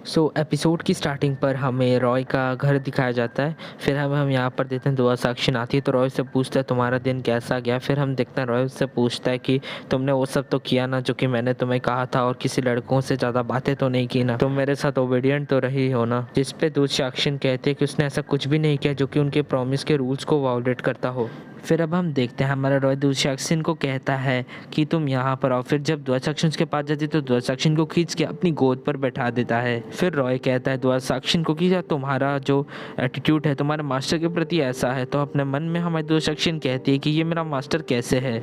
Episode की starting पर हमें रॉय का घर दिखाया जाता है। फिर हम यहाँ पर देखते हैं दुआ साक्षी आती है तो रॉय से पूछता है तुम्हारा दिन कैसा गया। फिर हम देखते हैं रॉय से पूछता है कि तुमने वो सब तो किया ना जो कि मैंने तुम्हें कहा था, और किसी लड़कों से ज़्यादा बातें तो नहीं की ना, तुम मेरे साथ ओबीडियंट तो रही हो ना। जिस पे दूध साक्षी कहते हैं कि उसने ऐसा कुछ भी नहीं किया जो कि उनके प्रॉमिस के रूल्स को वायोलेट करता हो। फिर अब हम देखते हैं हमारा रॉय दुशाक्षिन को कहता है कि तुम यहाँ पर आओ। फिर जब दुशाक्षिन के पास जाती है तो दुशाक्षिन को खींच के अपनी गोद पर बैठा देता है। फिर रॉय कहता है दुशाक्षिन को कि तुम्हारा जो एटीट्यूड है तुम्हारे मास्टर के प्रति ऐसा है, तो अपने मन में हमारी दुशाक्षिन कहती है कि ये मेरा मास्टर कैसे है।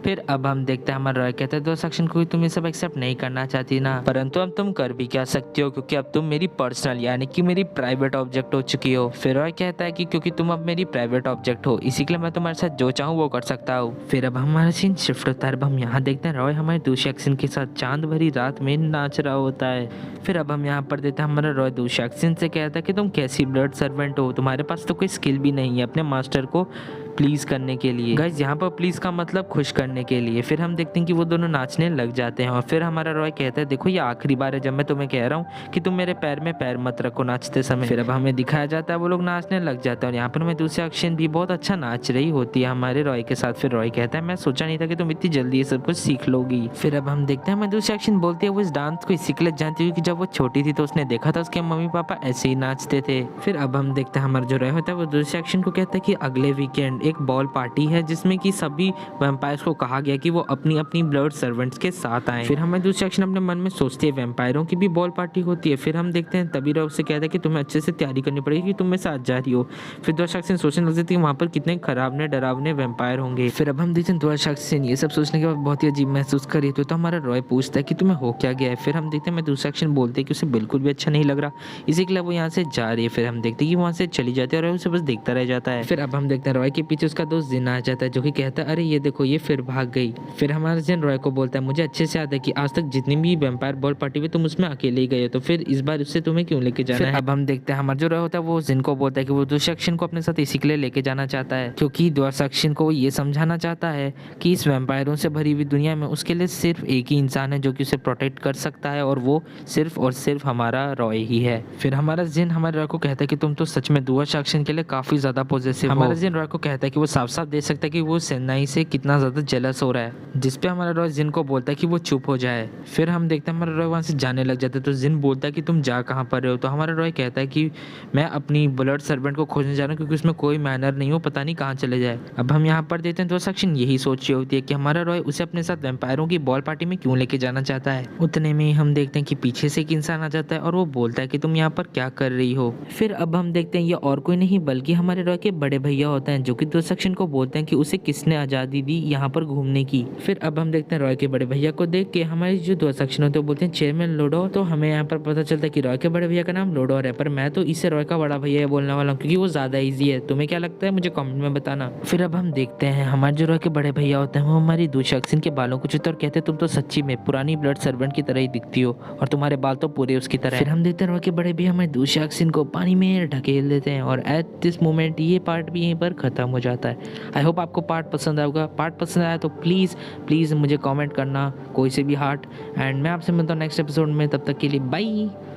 फिर अब हम देखते हैं हमारा रॉय कहता है दो सेक्शन को तुम ये सब एक्सेप्ट नहीं करना चाहती ना, परंतु अब तुम कर भी क्या सकती हो क्योंकि अब तुम मेरी पर्सनल यानी कि मेरी प्राइवेट ऑब्जेक्ट हो चुकी हो। फिर रॉय कहता है कि क्योंकि तुम अब मेरी प्राइवेट ऑब्जेक्ट हो इसी के लिए मैं तुम्हारे साथ जो चाहूँ वो कर सकता हूँ। फिर अब हमारा सीन शिफ्ट होता है। अब हम यहाँ देखते हैं रॉय हमारे दूसरे एक्शन के साथ चांद भरी रात में नाच रहा होता है। फिर अब हम यहाँ पर देते हैं हमारा रॉय दूसरे एक्शन से कहता है कि तुम कैसी ब्लड सर्वेंट हो, तुम्हारे पास तो कोई स्किल भी नहीं है अपने मास्टर को प्लीज करने के लिए। गाइस यहाँ पर प्लीज का मतलब खुश करने के लिए। फिर हम देखते हैं कि वो दोनों नाचने लग जाते हैं और फिर हमारा रॉय कहता है देखो ये आखिरी बार है जब मैं तुम्हें कह रहा हूँ कि तुम मेरे पैर में पैर मत रखो नाचते समय। फिर अब हमें दिखाया जाता है वो लोग नाचने लग जाते हैं और यहाँ पर हमें दूसरी अक्षन भी बहुत अच्छा नाच रही होती है हमारे रॉय के साथ। फिर रॉय कहता है मैं सोचा नहीं था कि तुम इतनी जल्दी ये सब कुछ सीख लोगी। फिर अब हम देखते हैं हमें दूसरी अक्षन बोलती है वो इस डांस को इसी के लिए जानती हुई कि जब वो छोटी थी तो उसने देखा था उसके मम्मी पापा ऐसे ही नाचते थे। फिर अब हम देखते हैं हमारा जो रॉय होता है वो दूसरी अक्षन को कहता है कि अगले वीकेंड एक बॉल पार्टी है जिसमें कि सभी वैम्पायर्स को कहा गया कि वो अपनी अपनी ब्लड सर्वेंट्स के साथ आए। फिर हमें दूसरी सेक्शन अपने मन में सोचती है वैम्पायरों की भी बॉल पार्टी होती है। फिर हम देखते हैं तभी रॉय उससे कहता है कि तुम्हें अच्छे से तैयारी करनी पड़ेगी कि तुम मेरे साथ जा रही हो। फिर दूसरा सेक्शन सोचने लग जाती है वहाँ पर कितने खराबने डरावने वैम्पायर होंगे। फिर अब हम देखते हैं दूसरा सेक्शन ये सब सोचने के बाद बहुत ही अजीब महसूस कर रही तो हमारा रॉय पूछता है कि तुम्हें हो क्या गया है। फिर हम देखते हैं मैं दूसरा सेक्शन बोलते हैं कि उसे बिल्कुल भी अच्छा नहीं लग रहा, इसी के लिए वो यहाँ से जा रही है। फिर हम देखते हैं कि वहाँ से चली जाती है और उसे बस देखता रह जाता है। फिर अब हम देखते हैं रॉय के पीछे उसका दोस्त जिन आ जाता है जो कि कहता है अरे ये देखो ये फिर भाग गई। फिर हमारा जिन रॉय को बोलता है मुझे अच्छे से याद है कि आज तक जितनी भी वैम्पायर बॉल पार्टी हुई तुम उसमें अकेले ही गए हो, तो फिर इस बार उससे तुम्हें क्यों लेके जाना है। अब हम देखते हैं हमारा जो रॉय होता है वो जिन को बोलता है कि वो दूसरे सेक्शन को अपने साथ इसी के लिए लेके जाना चाहता है क्योंकि दूसरा सेक्शन को ये समझाना चाहता है कि इस वैम्पायरों से भरी हुई दुनिया में उसके लिए सिर्फ एक ही इंसान है जो कि उसे प्रोटेक्ट कर सकता है और वो सिर्फ और सिर्फ हमारा रॉय ही है। फिर हमारा जिन हमारे रॉय को कहता है कि तुम तो सच में दूसरा सेक्शन के लिए काफी ज्यादा पॉजिटिव हो। हमारा जिन रॉय को कहता है कि वो साफ साफ देख सकता है कि वो सेनाई से कितना ज़्यादा जेलस हो रहा है, जिस पे हमारा रॉय जिन को बोलता है कि वो चुप हो जाए। फिर हम देखते हैं हमारा रॉय वहाँ से जाने लग जाता है तो जिन बोलता है कि तुम जा कहाँ पर रहे हो, तो हमारा रॉय कहता है कि मैं अपनी ब्लड सर्वेंट को खोजने जा रहा हूँ क्योंकि उसमें कोई मैनर नहीं हो, पता नहीं कहाँ चले जाए। अब हम यहाँ पर देखते हैं तो सेक्शन यही सोच रही होती है कि हमारा रॉय उसे अपने साथ वैम्पायरों की बॉल पार्टी में क्यों लेके जाना चाहता है। उतने में हम देखते हैं कि पीछे से एक इंसान आ जाता है और वो बोलता है कि तुम यहाँ पर क्या कर रही हो। फिर अब हम देखते हैं ये और कोई नहीं बल्कि हमारे रॉय के बड़े भैया होते हैं जो कि दो सेक्शन को बोलते हैं कि उसे किसने आज़ादी दी यहाँ पर घूमने की। फिर अब हम देखते हैं रॉय के बड़े भैया को देख के हमारी जो दो सेक्शन होते हैं बोलते हैं चेयरमैन लोडो, तो हमें यहाँ पर पता चलता है कि रॉय के बड़े भैया का नाम लोडोर है, पर मैं तो इसे रॉय का बड़ा भैया बोलने वाला हूँ क्योंकि वो ज़्यादा ईजी है। तुम्हें क्या लगता है मुझे कमेंट में बताना। फिर अब हम देखते हैं हमारे जो रॉय के बड़े भैया होते हैं वो हमारी दो सेक्शन के बालों को छूते और कहते हैं तुम तो सच्ची में पुरानी ब्लड सर्वेंट की तरह ही दिखती हो और तुम्हारे बाल तो पूरे उसकी तरह। फिर हम देखते हैं रॉय के बड़े भैया हमारे दो सेक्शन को पानी में ढकेल देते हैं और एट दिस मोमेंट ये पार्ट भी यहीं पर खत्म हो जाता है। आई होप आपको पार्ट पसंद आएगा। पार्ट पसंद आया तो प्लीज़ मुझे कमेंट करना कोई से भी हार्ट, एंड मैं आपसे मिलता हूँ नेक्स्ट एपिसोड में। तब तक के लिए बाय।